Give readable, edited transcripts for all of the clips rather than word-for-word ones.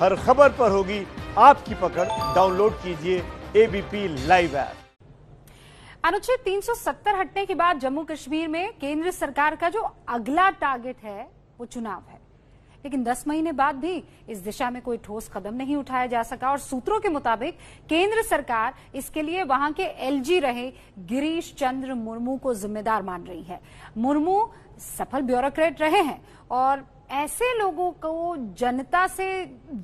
हर खबर पर होगी आपकी पकड़। डाउनलोड कीजिए एबीपी लाइव ऐप। अनुच्छेद 370 हटने के बाद जम्मू कश्मीर में केंद्र सरकार का जो अगला टारगेट है वो चुनाव है, लेकिन 10 महीने बाद भी इस दिशा में कोई ठोस कदम नहीं उठाया जा सका। और सूत्रों के मुताबिक केंद्र सरकार इसके लिए वहां के एलजी रहे गिरीश चंद्र मुर्मू को जिम्मेदार मान रही है। मुर्मू सफल ब्यूरोक्रेट रहे हैं और ऐसे लोगों को जनता से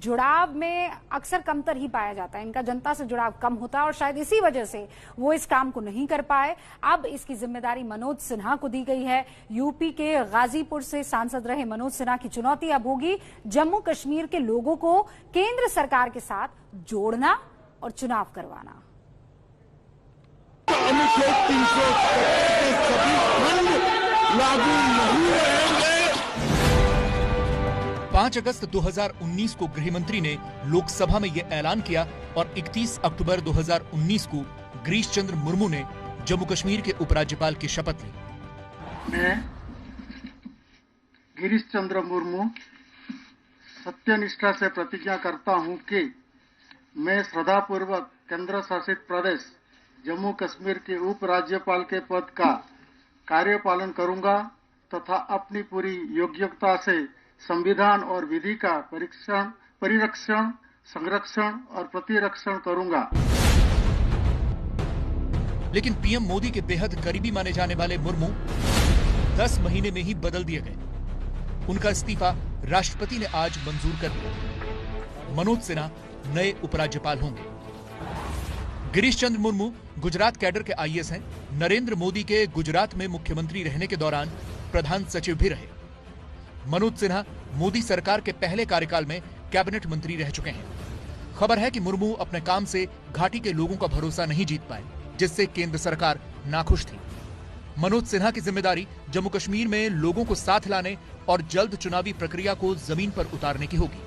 जुड़ाव में अक्सर कमतर ही पाया जाता है। इनका जनता से जुड़ाव कम होता है और शायद इसी वजह से वो इस काम को नहीं कर पाए। अब इसकी जिम्मेदारी मनोज सिन्हा को दी गई है। यूपी के गाजीपुर से सांसद रहे मनोज सिन्हा की चुनौती अब होगी जम्मू कश्मीर के लोगों को केंद्र सरकार के साथ जोड़ना और चुनाव करवाना। अनुच्छेद 370 के सभी खंड लागू नहीं रहेंगे। 5 अगस्त 2019 को गृह मंत्री ने लोकसभा में यह ऐलान किया और 31 अक्टूबर 2019 को गिरीश चंद्र मुर्मू ने जम्मू कश्मीर के उपराज्यपाल की शपथ ली। मैं गिरीश चंद्र मुर्मू सत्यनिष्ठा से प्रतिज्ञा करता हूं कि मैं श्रद्धापूर्वक केंद्र शासित प्रदेश जम्मू कश्मीर के उपराज्यपाल के पद का कार्यपालन करूंगा तथा अपनी पूरी योग्यता से संविधान और विधि का परिरक्षण, संरक्षण और प्रतिरक्षण करूंगा। लेकिन पीएम मोदी के बेहद करीबी माने जाने वाले मुर्मू 10 महीने में ही बदल दिए गए। उनका इस्तीफा राष्ट्रपति ने आज मंजूर कर लिया। मनोज सिन्हा नए उपराज्यपाल होंगे। गिरीश चंद्र मुर्मू गुजरात कैडर के आईएएस हैं। नरेंद्र मोदी के गुजरात में मुख्यमंत्री रहने के दौरान प्रधान सचिव भी रहे। मनोज सिन्हा मोदी सरकार के पहले कार्यकाल में कैबिनेट मंत्री रह चुके हैं। खबर है कि मुर्मू अपने काम से घाटी के लोगों का भरोसा नहीं जीत पाए, जिससे केंद्र सरकार नाखुश थी। मनोज सिन्हा की जिम्मेदारी जम्मू कश्मीर में लोगों को साथ लाने और जल्द चुनावी प्रक्रिया को जमीन पर उतारने की होगी।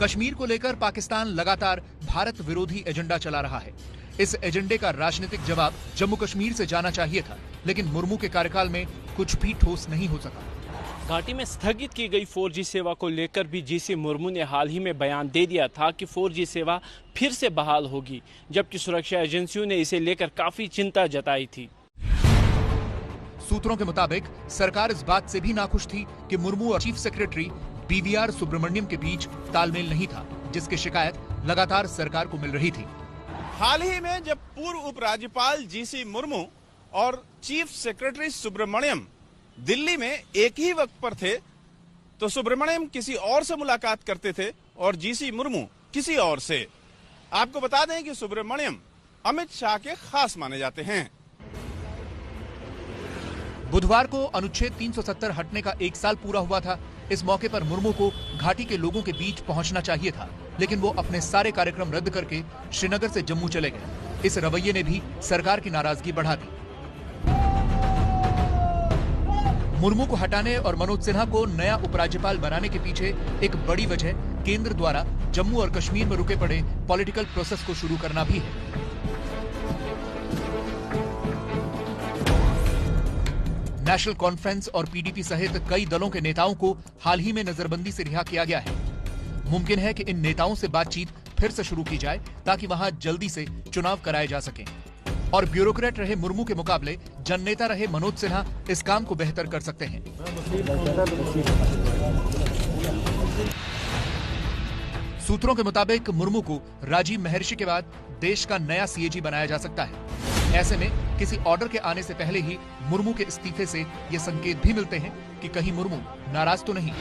कश्मीर को लेकर पाकिस्तान लगातार भारत विरोधी एजेंडा चला रहा है। इस एजेंडे का राजनीतिक जवाब जम्मू कश्मीर से जाना चाहिए था, लेकिन मुर्मू के कार्यकाल में कुछ भी ठोस नहीं हो सका। घाटी में स्थगित की गई 4G सेवा को लेकर भी जीसी मुर्मू ने हाल ही में बयान दे दिया था कि 4G सेवा फिर से बहाल होगी, जबकि सुरक्षा एजेंसियों ने इसे लेकर काफी चिंता जताई थी। सूत्रों के मुताबिक सरकार इस बात से भी नाखुश थी कि मुर्मू और चीफ सेक्रेटरी BVR सुब्रमण्यम के बीच तालमेल नहीं था, जिसकी शिकायत लगातार सरकार को मिल रही थी। हाल ही में जब पूर्व उपराज्यपाल जीसी मुर्मू और चीफ सेक्रेटरी सुब्रमण्यम दिल्ली में एक ही वक्त पर थे, तो सुब्रमण्यम किसी और से मुलाकात करते थे और जीसी मुर्मू किसी और से। आपको बता दें कि सुब्रमण्यम अमित शाह के खास माने जाते हैं। बुधवार को अनुच्छेद 370 हटने का 1 साल पूरा हुआ था। इस मौके पर मुर्मू को घाटी के लोगों के बीच पहुंचना चाहिए था, लेकिन वो अपने सारे कार्यक्रम रद्द करके श्रीनगर से जम्मू चले गए। इस रवैये ने भी सरकार की नाराजगी बढ़ा दी। मुर्मू को हटाने और मनोज सिन्हा को नया उपराज्यपाल बनाने के पीछे एक बड़ी वजह केंद्र द्वारा जम्मू और कश्मीर में रुके पड़े पॉलिटिकल प्रोसेस को शुरू करना भी है। नेशनल कॉन्फ्रेंस और PDP सहित कई दलों के नेताओं को हाल ही में नजरबंदी से रिहा किया गया है। मुमकिन है कि इन नेताओं से बातचीत फिर से शुरू की जाए ताकि वहां जल्दी से चुनाव कराए जा सकें। और ब्यूरोक्रेट रहे मुर्मू के मुकाबले जननेता रहे मनोज सिन्हा इस काम को बेहतर कर सकते हैं। सूत्रों के मुताबिक मुर्मू को राजीव महर्षि के बाद देश का नया CAG बनाया जा सकता है। ऐसे में किसी ऑर्डर के आने से पहले ही मुर्मू के इस्तीफे से ये संकेत भी मिलते हैं कि कहीं मुर्मू नाराज तो नहीं।